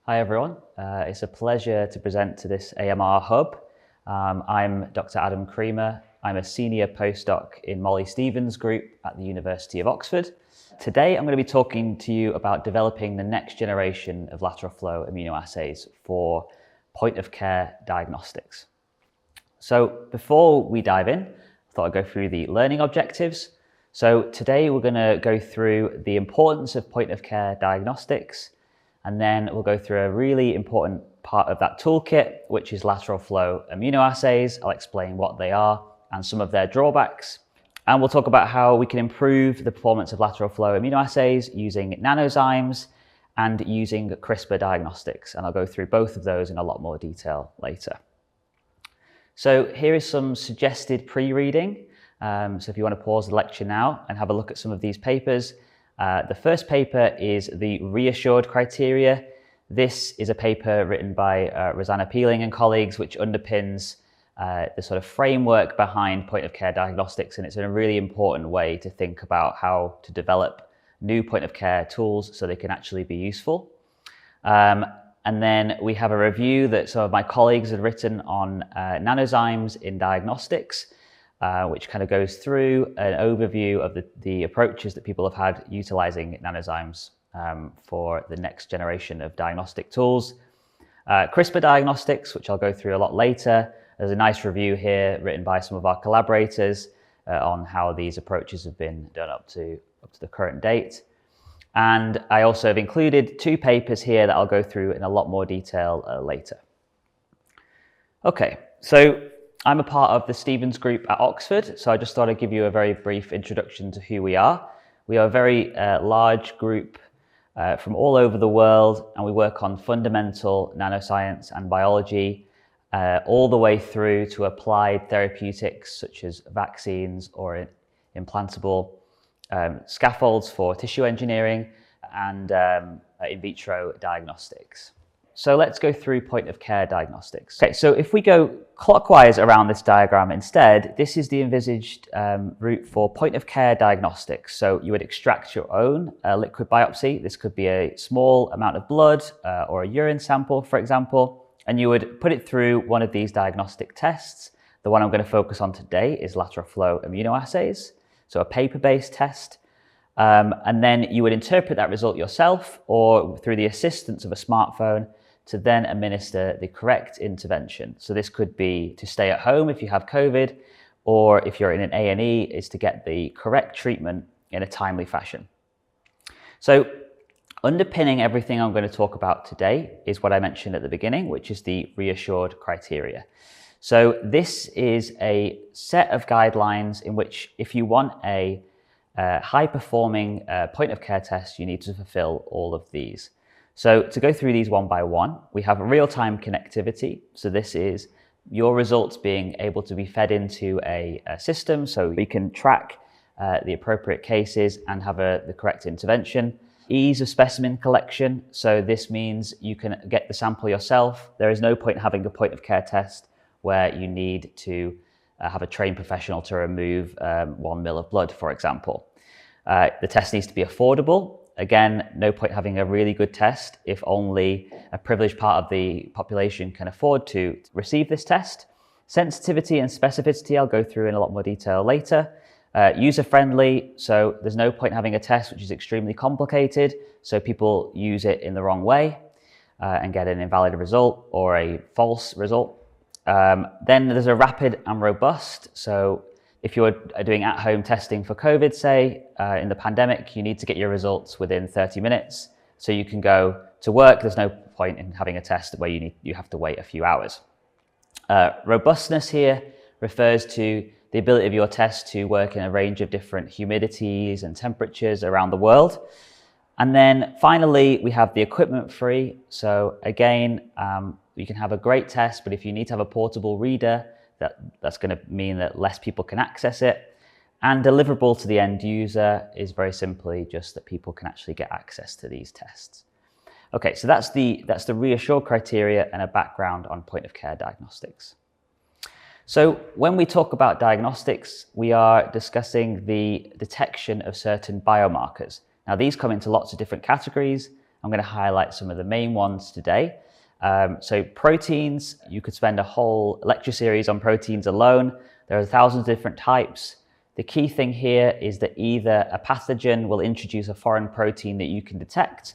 Hi everyone, it's a pleasure to present to this AMR Hub. I'm Dr. Adam Creamer. I'm a senior postdoc in Molly Stevens' group at the University of Oxford. Today I'm going to be talking to you about developing the next generation of lateral flow immunoassays for point-of-care diagnostics. So before we dive in, I thought I'd go through the learning objectives. So today we're going to go through the importance of point-of-care diagnostics, and then we'll go through a really important part of that toolkit, which is lateral flow immunoassays. I'll explain what they are and some of their drawbacks. And we'll talk about how we can improve the performance of lateral flow immunoassays using nanozymes and using CRISPR diagnostics. And I'll go through both of those in a lot more detail later. So here is some suggested pre-reading. So if you want to pause the lecture now and have a look at some of these papers. The first paper is the reassured criteria. This is a paper written by Rosanna Peeling and colleagues, which underpins the sort of framework behind point-of-care diagnostics, and it's a really important way to think about how to develop new point-of-care tools so they can actually be useful. And then we have a review that some of my colleagues had written on nanozymes in diagnostics, which kind of goes through an overview of the approaches that people have had utilizing nanozymes for the next generation of diagnostic tools. CRISPR diagnostics, which I'll go through a lot later. There's a nice review here written by some of our collaborators on how these approaches have been done up to the current date. And I also have included two papers here that I'll go through in a lot more detail later. Okay, so I'm a part of the Stevens group at Oxford, so I just thought I'd give you a very brief introduction to who we are. We are a very large group from all over the world, and we work on fundamental nanoscience and biology, all the way through to applied therapeutics such as vaccines or implantable scaffolds for tissue engineering and in vitro diagnostics. So let's go through point-of-care diagnostics. Okay, so if we go clockwise around this diagram instead, this is the envisaged route for point-of-care diagnostics. So you would extract your own liquid biopsy. This could be a small amount of blood or a urine sample, for example, and you would put it through one of these diagnostic tests. The one I'm going to focus on today is lateral flow immunoassays, so a paper-based test. And then you would interpret that result yourself or through the assistance of a smartphone to then administer the correct intervention. So this could be to stay at home if you have COVID, or if you're in an A&E, is to get the correct treatment in a timely fashion. So underpinning everything I'm going to talk about today is what I mentioned at the beginning, which is the reassured criteria. So this is a set of guidelines in which if you want a high-performing point-of-care test, you need to fulfill all of these. So to go through these one by one, we have real-time connectivity. So this is your results being able to be fed into a system so we can track the appropriate cases and have the correct intervention. Ease of specimen collection. So this means you can get the sample yourself. There is no point having a point-of-care test where you need to have a trained professional to remove 1 ml of blood, for example. The test needs to be affordable. Again, no point having a really good test if only a privileged part of the population can afford to receive this test. Sensitivity and specificity, I'll go through in a lot more detail later. User-friendly, so there's no point having a test which is extremely complicated, so people use it in the wrong way and get an invalid result or a false result. Then there's a rapid and robust, so if you're doing at-home testing for COVID, say, in the pandemic, you need to get your results within 30 minutes. So you can go to work. There's no point in having a test where you have to wait a few hours. Robustness here refers to the ability of your test to work in a range of different humidities and temperatures around the world. And then finally, we have the equipment free. So again, you can have a great test, but if you need to have a portable reader, that's going to mean that less people can access it. And deliverable to the end user is very simply just that people can actually get access to these tests. Okay, so that's the reassured criteria and a background on point-of-care diagnostics. So when we talk about diagnostics, we are discussing the detection of certain biomarkers. Now, these come into lots of different categories, I'm going to highlight some of the main ones today. So proteins, you could spend a whole lecture series on proteins alone. There are thousands of different types. The key thing here is that either a pathogen will introduce a foreign protein that you can detect,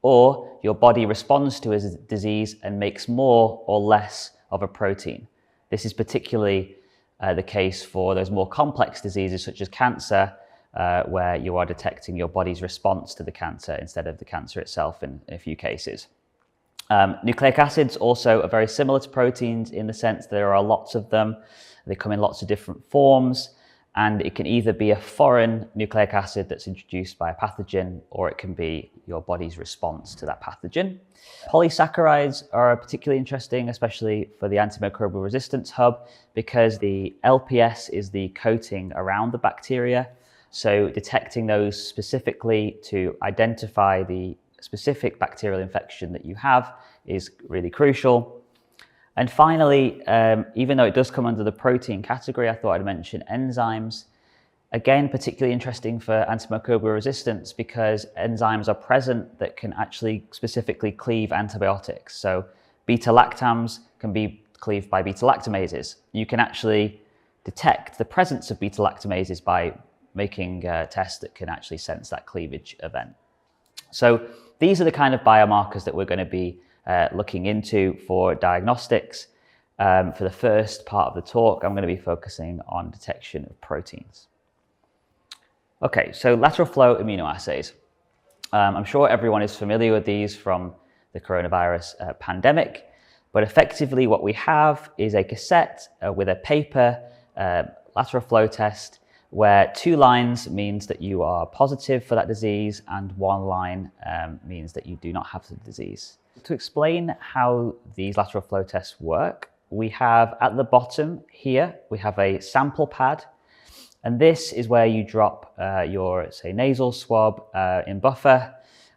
or your body responds to a disease and makes more or less of a protein. This is particularly the case for those more complex diseases such as cancer, where you are detecting your body's response to the cancer instead of the cancer itself in a few cases. Nucleic acids also are very similar to proteins in the sense that there are lots of them. They come in lots of different forms, and it can either be a foreign nucleic acid that's introduced by a pathogen, or it can be your body's response to that pathogen. Polysaccharides are particularly interesting, especially for the antimicrobial resistance hub, because the LPS is the coating around the bacteria. So detecting those specifically to identify the specific bacterial infection that you have is really crucial. And finally, even though it does come under the protein category, I thought I'd mention enzymes. Again, particularly interesting for antimicrobial resistance because enzymes are present that can actually specifically cleave antibiotics. So beta-lactams can be cleaved by beta-lactamases. You can actually detect the presence of beta-lactamases by making tests that can actually sense that cleavage event. So these are the kind of biomarkers that we're going to be looking into for diagnostics. For the first part of the talk, I'm going to be focusing on detection of proteins. Okay, so lateral flow immunoassays. I'm sure everyone is familiar with these from the coronavirus pandemic, but effectively what we have is a cassette with a paper lateral flow test where 2 lines means that you are positive for that disease and 1 line means that you do not have the disease. To explain how these lateral flow tests work, we have at the bottom here, we have a sample pad, and this is where you drop your, say, nasal swab in buffer,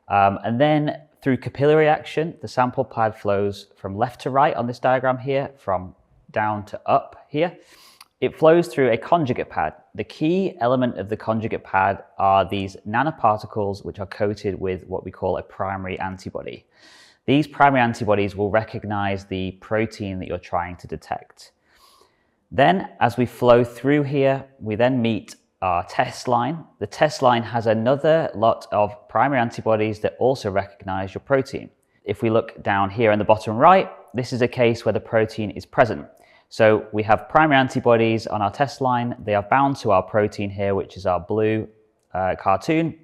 and then through capillary action, the sample pad flows from left to right on this diagram here, from down to up here. It flows through a conjugate pad. The key element of the conjugate pad are these nanoparticles, which are coated with what we call a primary antibody. These primary antibodies will recognize the protein that you're trying to detect. Then, as we flow through here, we then meet our test line. The test line has another lot of primary antibodies that also recognize your protein. If we look down here in the bottom right, this is a case where the protein is present. So we have primary antibodies on our test line. They are bound to our protein here, which is our blue cartoon.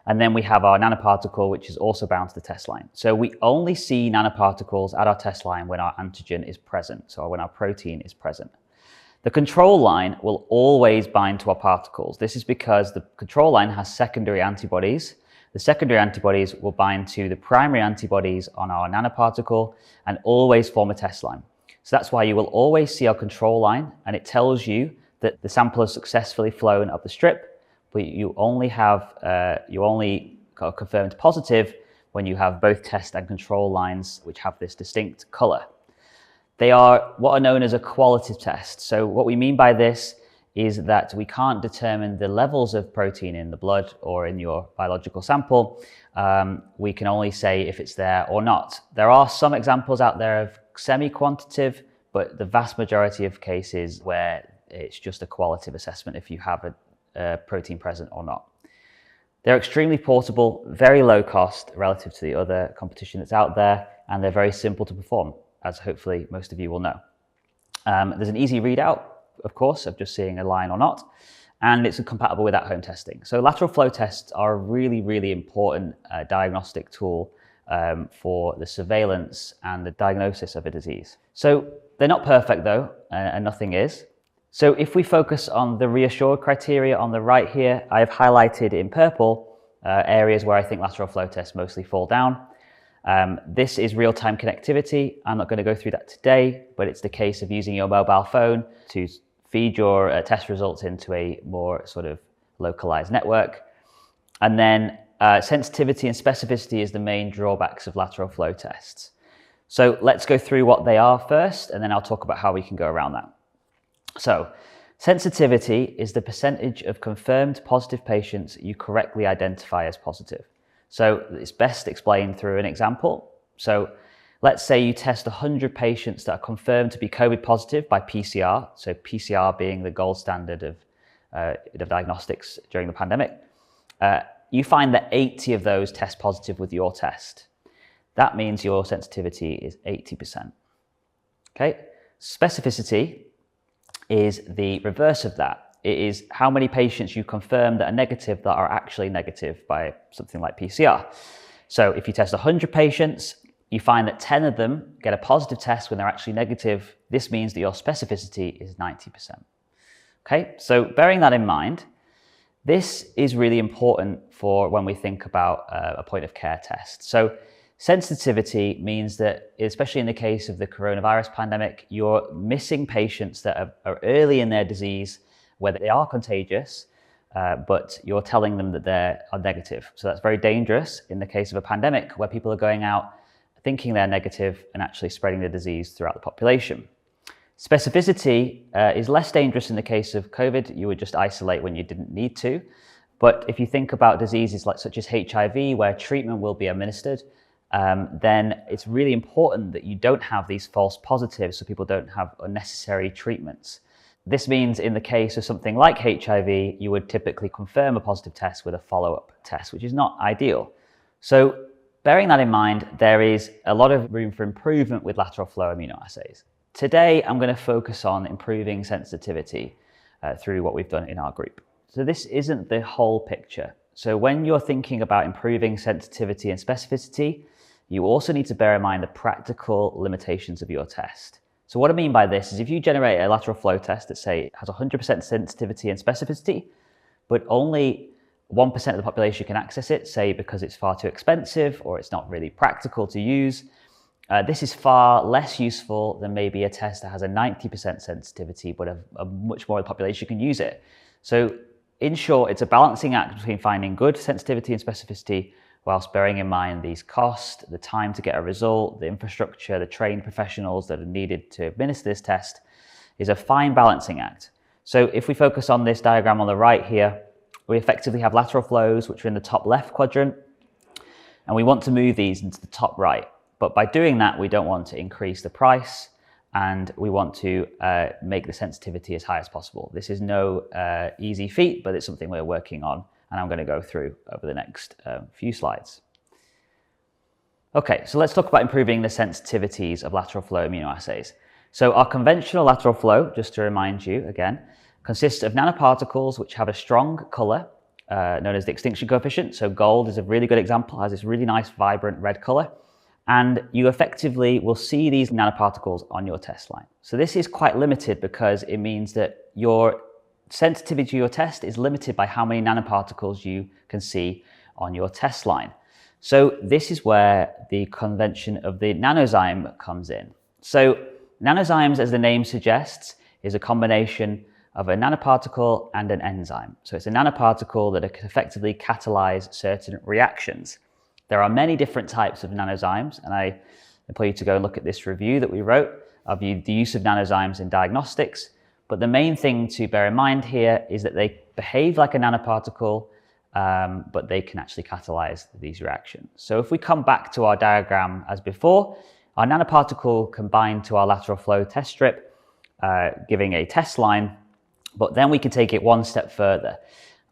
And then we have our nanoparticle, which is also bound to the test line. So we only see nanoparticles at our test line when our antigen is present, so when our protein is present. The control line will always bind to our particles. This is because the control line has secondary antibodies. The secondary antibodies will bind to the primary antibodies on our nanoparticle and always form a test line. So that's why you will always see our control line, and it tells you that the sample has successfully flown up the strip, but you only got confirmed positive when you have both test and control lines which have this distinct color. They are what are known as a qualitative test. So what we mean by this is that we can't determine the levels of protein in the blood or in your biological sample. We can only say if it's there or not. There are some examples out there of semi-quantitative, but the vast majority of cases where it's just a qualitative assessment if you have a protein present or not. They're extremely portable, very low cost relative to the other competition that's out there, and they're very simple to perform, as hopefully most of you will know. There's an easy readout, of course, of just seeing a line or not, and it's compatible with at-home testing. So lateral flow tests are a really, really important diagnostic tool for the surveillance and the diagnosis of a disease. So they're not perfect though, and nothing is. So if we focus on the reassured criteria on the right here, I've highlighted in purple areas where I think lateral flow tests mostly fall down. This is real-time connectivity. I'm not going to go through that today, but it's the case of using your mobile phone to feed your test results into a more sort of localized network. And then sensitivity and specificity is the main drawbacks of lateral flow tests. So let's go through what they are first, and then I'll talk about how we can go around that. So sensitivity is the percentage of confirmed positive patients you correctly identify as positive. So it's best explained through an example. So let's say you test 100 patients that are confirmed to be COVID positive by PCR, so PCR being the gold standard of diagnostics during the pandemic. You find that 80 of those test positive with your test. That means your sensitivity is 80%. Okay? Specificity is the reverse of that. It is how many patients you confirm that are negative that are actually negative by something like PCR. So if you test 100 patients, you find that 10 of them get a positive test when they're actually negative. This means that your specificity is 90%. Okay, so bearing that in mind, this is really important for when we think about a point of care test. So sensitivity means that, especially in the case of the coronavirus pandemic, you're missing patients that are early in their disease, where they are contagious, but you're telling them that they are negative. So that's very dangerous in the case of a pandemic, where people are going out thinking they're negative and actually spreading the disease throughout the population. Specificity is less dangerous in the case of COVID. You would just isolate when you didn't need to. But if you think about diseases such as HIV, where treatment will be administered, then it's really important that you don't have these false positives so people don't have unnecessary treatments. This means in the case of something like HIV, you would typically confirm a positive test with a follow-up test, which is not ideal. So bearing that in mind, there is a lot of room for improvement with lateral flow immunoassays. Today, I'm going to focus on improving sensitivity through what we've done in our group. So this isn't the whole picture. So when you're thinking about improving sensitivity and specificity, you also need to bear in mind the practical limitations of your test. So what I mean by this is if you generate a lateral flow test that, say, has 100% sensitivity and specificity, but only 1% of the population can access it, say because it's far too expensive or it's not really practical to use, this is far less useful than maybe a test that has a 90% sensitivity, but a much more of the population can use it. So in short, it's a balancing act between finding good sensitivity and specificity whilst bearing in mind these costs, the time to get a result, the infrastructure, the trained professionals that are needed to administer this test is a fine balancing act. So if we focus on this diagram on the right here, we effectively have lateral flows, which are in the top left quadrant, and we want to move these into the top right. But by doing that, we don't want to increase the price, and we want to make the sensitivity as high as possible. This is no easy feat, but it's something we're working on, and I'm going to go through over the next few slides. Okay, so let's talk about improving the sensitivities of lateral flow immunoassays. So our conventional lateral flow, just to remind you again, consists of nanoparticles which have a strong color, known as the extinction coefficient. So gold is a really good example, has this really nice, vibrant red color. And you effectively will see these nanoparticles on your test line. So this is quite limited because it means that your sensitivity to your test is limited by how many nanoparticles you can see on your test line. So this is where the convention of the nanozyme comes in. So nanozymes, as the name suggests, is a combination of a nanoparticle and an enzyme. So it's a nanoparticle that can effectively catalyze certain reactions. There are many different types of nanozymes, and I implore you to go and look at this review that we wrote of the use of nanozymes in diagnostics. But the main thing to bear in mind here is that they behave like a nanoparticle, but they can actually catalyze these reactions. So if we come back to our diagram as before, our nanoparticle can bind to our lateral flow test strip, giving a test line, but then we can take it one step further.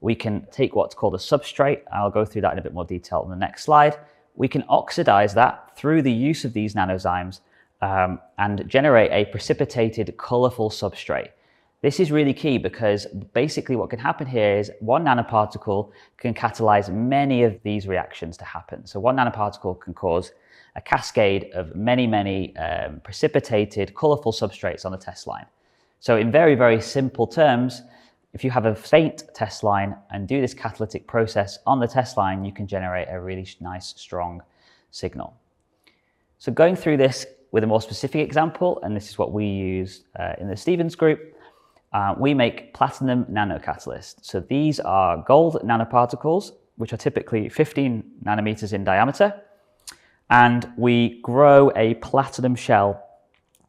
We can take what's called a substrate. I'll go through that in a bit more detail on the next slide. We can oxidize that through the use of these nanozymes and generate a precipitated, colorful substrate. This is really key because basically what can happen here is one nanoparticle can catalyze many of these reactions to happen. So one nanoparticle can cause a cascade of many precipitated, colorful substrates on the test line. So in very, very simple terms, if you have a faint test line and do this catalytic process on the test line, you can generate a really nice, strong signal. So going through this with a more specific example, and this is what we use in the Stevens group, we make platinum nanocatalysts. So these are gold nanoparticles, which are typically 15 nanometers in diameter. And we grow a platinum shell,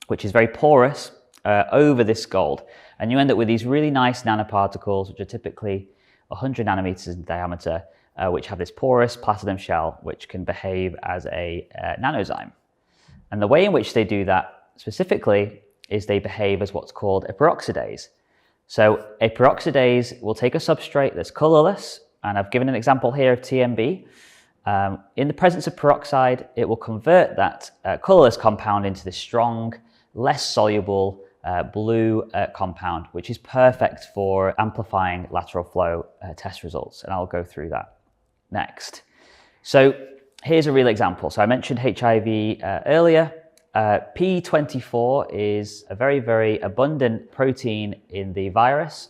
which is very porous, over this gold. And you end up with these really nice nanoparticles, which are typically 100 nanometers in diameter, which have this porous platinum shell, which can behave as a nanozyme. And the way in which they do that specifically is they behave as what's called a peroxidase. So a peroxidase will take a substrate that's colorless, and I've given an example here of TMB. In the presence of peroxide, it will convert that colorless compound into this strong, less soluble blue compound, which is perfect for amplifying lateral flow test results. And I'll go through that next. So here's a real example. So I mentioned HIV earlier. P24 is a very, very abundant protein in the virus.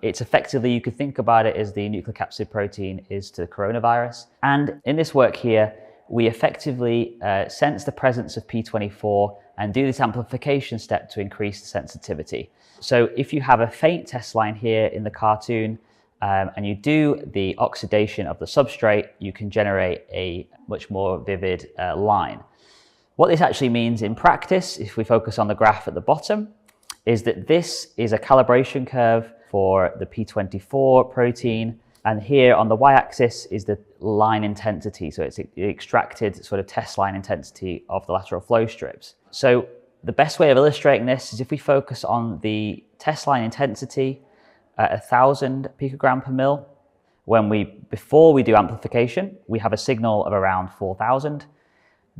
It's effectively, you could think about it as the nucleocapsid protein is to the coronavirus. And in this work here, we effectively sense the presence of P24 and do this amplification step to increase the sensitivity. So if you have a faint test line here in the cartoon, and you do the oxidation of the substrate, you can generate a much more vivid line. What this actually means in practice, if we focus on the graph at the bottom, is that this is a calibration curve for the P24 protein. And here on the y-axis is the line intensity. So it's the extracted sort of test line intensity of the lateral flow strips. So the best way of illustrating this is if we focus on the test line intensity at 1,000 picogram per mil. Before we do amplification, we have a signal of around 4,000.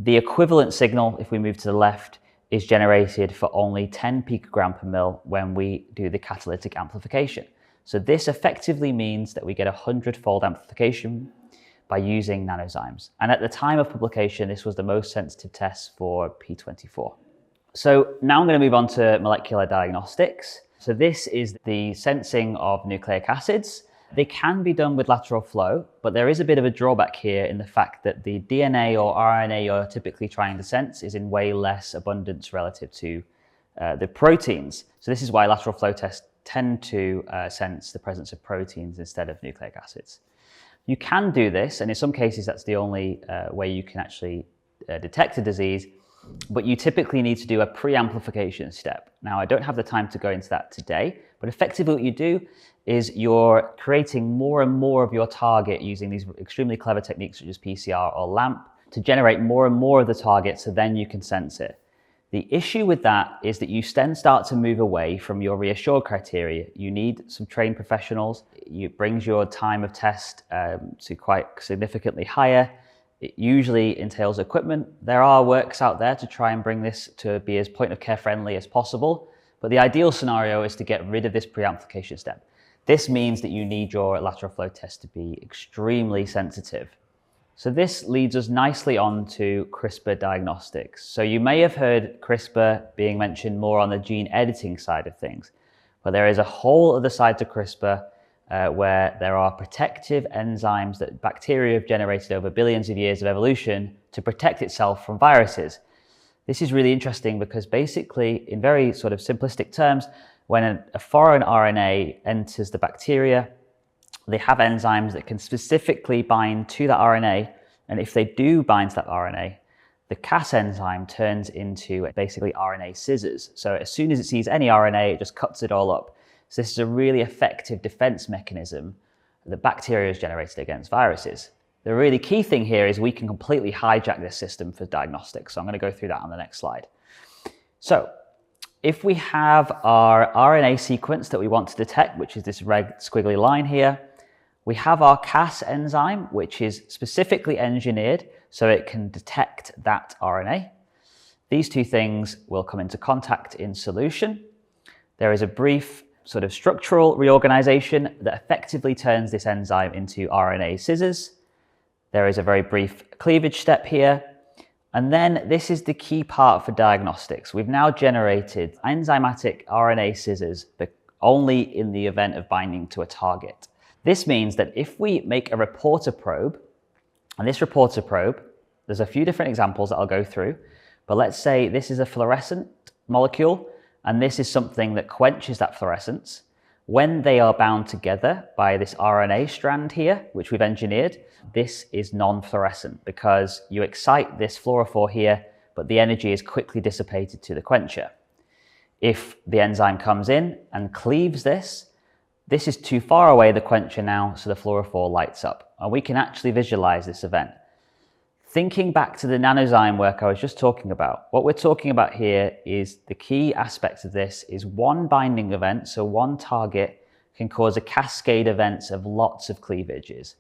The equivalent signal, if we move to the left, is generated for only 10 picogram per mil when we do the catalytic amplification. So this effectively means that we get 100-fold amplification by using nanozymes. And at the time of publication, this was the most sensitive test for P24. So now I'm going to move on to molecular diagnostics. So this is the sensing of nucleic acids. They can be done with lateral flow, but there is a bit of a drawback here in the fact that the DNA or RNA you're typically trying to sense is in way less abundance relative to the proteins. So this is why lateral flow tests tend to sense the presence of proteins instead of nucleic acids. You can do this, and in some cases that's the only way you can actually detect a disease, but you typically need to do a pre-amplification step. Now, I don't have the time to go into that today, but effectively what you do is you're creating more and more of your target using these extremely clever techniques such as PCR or LAMP to generate more and more of the target so then you can sense it. The issue with that is that you then start to move away from your reassured criteria. You need some trained professionals. It brings your time of test to quite significantly higher. It usually entails equipment. There are works out there to try and bring this to be as point of care friendly as possible, but the ideal scenario is to get rid of this pre-amplification step. This means that you need your lateral flow test to be extremely sensitive. So this leads us nicely on to CRISPR diagnostics. So you may have heard CRISPR being mentioned more on the gene editing side of things, but there is a whole other side to CRISPR where there are protective enzymes that bacteria have generated over billions of years of evolution to protect itself from viruses. This is really interesting because basically, in very sort of simplistic terms, when a foreign RNA enters the bacteria, they have enzymes that can specifically bind to that RNA. And if they do bind to that RNA, the Cas enzyme turns into basically RNA scissors. So as soon as it sees any RNA, it just cuts it all up. So this is a really effective defense mechanism that bacteria has generated against viruses. The really key thing here is we can completely hijack this system for diagnostics. So I'm going to go through that on the next slide. So if we have our RNA sequence that we want to detect, which is this red squiggly line here, we have our Cas enzyme, which is specifically engineered so it can detect that RNA. These two things will come into contact in solution. There is a brief sort of structural reorganization that effectively turns this enzyme into RNA scissors. There is a very brief cleavage step here. And then this is the key part for diagnostics. We've now generated enzymatic RNA scissors, but only in the event of binding to a target. This means that if we make a reporter probe, and this reporter probe, there's a few different examples that I'll go through, but let's say this is a fluorescent molecule, and this is something that quenches that fluorescence. When they are bound together by this RNA strand here, which we've engineered, this is non-fluorescent because you excite this fluorophore here, but the energy is quickly dissipated to the quencher. If the enzyme comes in and cleaves this, This is too far away, the quencher now, so the fluorophore lights up. And we can actually visualize this event. Thinking back to the nanozyme work I was just talking about, what we're talking about here is the key aspect of this is one binding event, so one target can cause a cascade events of lots of cleavages.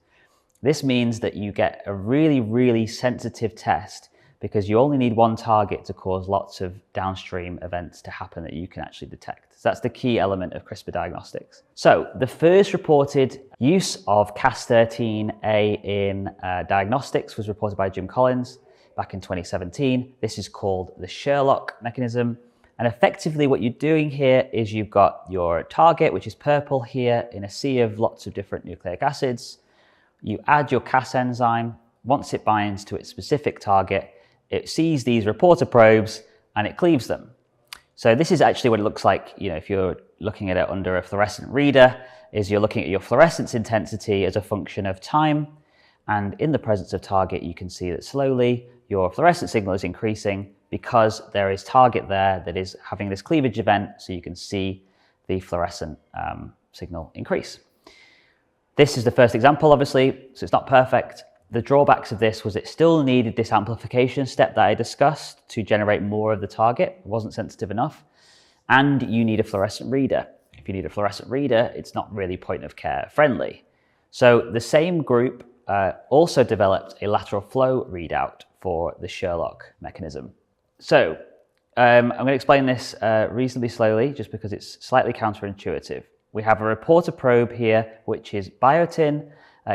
This means that you get a really, really sensitive test because you only need one target to cause lots of downstream events to happen that you can actually detect. So that's the key element of CRISPR diagnostics. So the first reported use of Cas13a in diagnostics was reported by Jim Collins back in 2017. This is called the Sherlock mechanism. And effectively what you're doing here is you've got your target, which is purple here in a sea of lots of different nucleic acids. You add your Cas enzyme. Once it binds to its specific target, it sees these reporter probes and it cleaves them. So this is actually what it looks like, if you're looking at it under a fluorescent reader, is you're looking at your fluorescence intensity as a function of time. And in the presence of target, you can see that slowly your fluorescent signal is increasing because there is target there that is having this cleavage event, so you can see the fluorescent signal increase. This is the first example, obviously, so it's not perfect. The drawbacks of this was it still needed this amplification step that I discussed to generate more of the target. It wasn't sensitive enough. And you need a fluorescent reader. If you need a fluorescent reader, it's not really point of care friendly. So the same group also developed a lateral flow readout for the Sherlock mechanism. So I'm going to explain this reasonably slowly just because it's slightly counterintuitive. We have a reporter probe here, which is biotin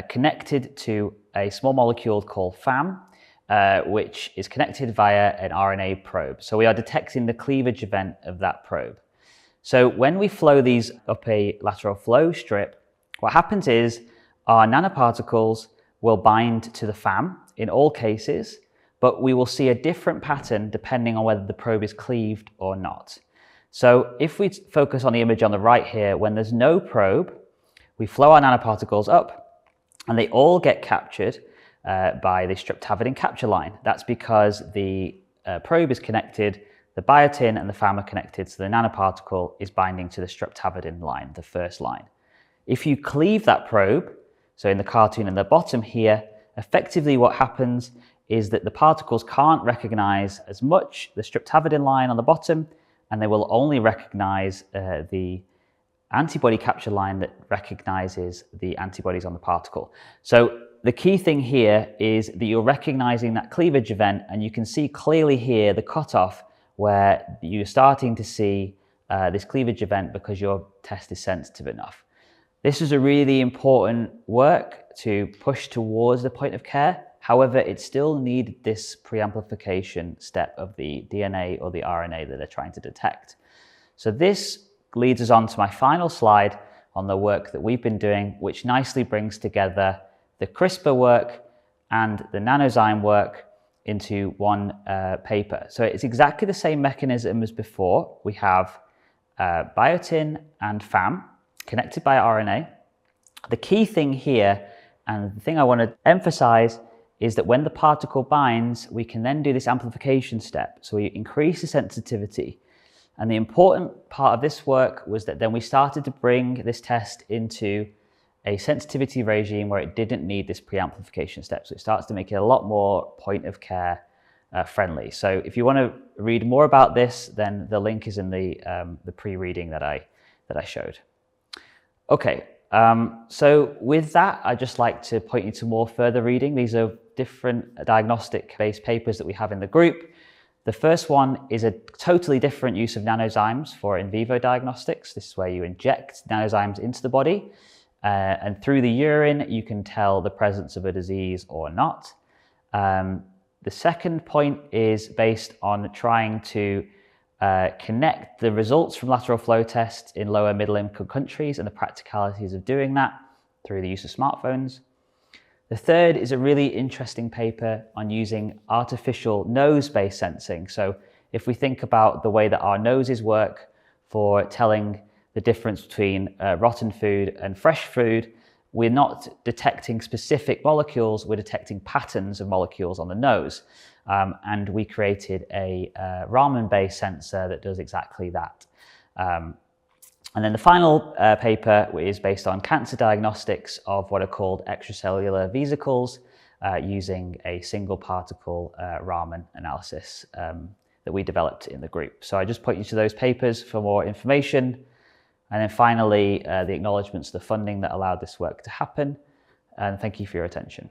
connected to a small molecule called FAM, which is connected via an RNA probe. So we are detecting the cleavage event of that probe. So when we flow these up a lateral flow strip, what happens is our nanoparticles will bind to the FAM in all cases, but we will see a different pattern depending on whether the probe is cleaved or not. So if we focus on the image on the right here, when there's no probe, we flow our nanoparticles up and they all get captured by the streptavidin capture line. That's because the probe is connected, the biotin and the FAM are connected, so the nanoparticle is binding to the streptavidin line, the first line. If you cleave that probe, so in the cartoon in the bottom here, effectively what happens is that the particles can't recognize as much the streptavidin line on the bottom, and they will only recognize the antibody capture line that recognizes the antibodies on the particle. So the key thing here is that you're recognizing that cleavage event, and you can see clearly here the cutoff where you're starting to see this cleavage event because your test is sensitive enough. This is a really important work to push towards the point of care. However, it still needed this preamplification step of the DNA or the RNA that they're trying to detect. So this leads us on to my final slide on the work that we've been doing, which nicely brings together the CRISPR work and the nanozyme work into one paper. So it's exactly the same mechanism as before. We have biotin and FAM connected by RNA. The key thing here, and the thing I want to emphasize, is that when the particle binds, we can then do this amplification step. So we increase the sensitivity. And the important part of this work was that then we started to bring this test into a sensitivity regime where it didn't need this preamplification step. So it starts to make it a lot more point of care friendly. So if you want to read more about this, then the link is in the pre-reading that I showed. Okay, so with that, I'd just like to point you to more further reading. These are different diagnostic-based papers that we have in the group. The first one is a totally different use of nanozymes for in vivo diagnostics. This is where you inject nanozymes into the body, and through the urine, you can tell the presence of a disease or not. The second point is based on trying to connect the results from lateral flow tests in lower middle income countries and the practicalities of doing that through the use of smartphones. The third is a really interesting paper on using artificial nose-based sensing. So if we think about the way that our noses work for telling the difference between rotten food and fresh food, we're not detecting specific molecules, we're detecting patterns of molecules on the nose. And we created a Raman-based sensor that does exactly that. And then the final paper is based on cancer diagnostics of what are called extracellular vesicles using a single particle Raman analysis that we developed in the group. So I just point you to those papers for more information. And then finally, the acknowledgements, the funding that allowed this work to happen. And thank you for your attention.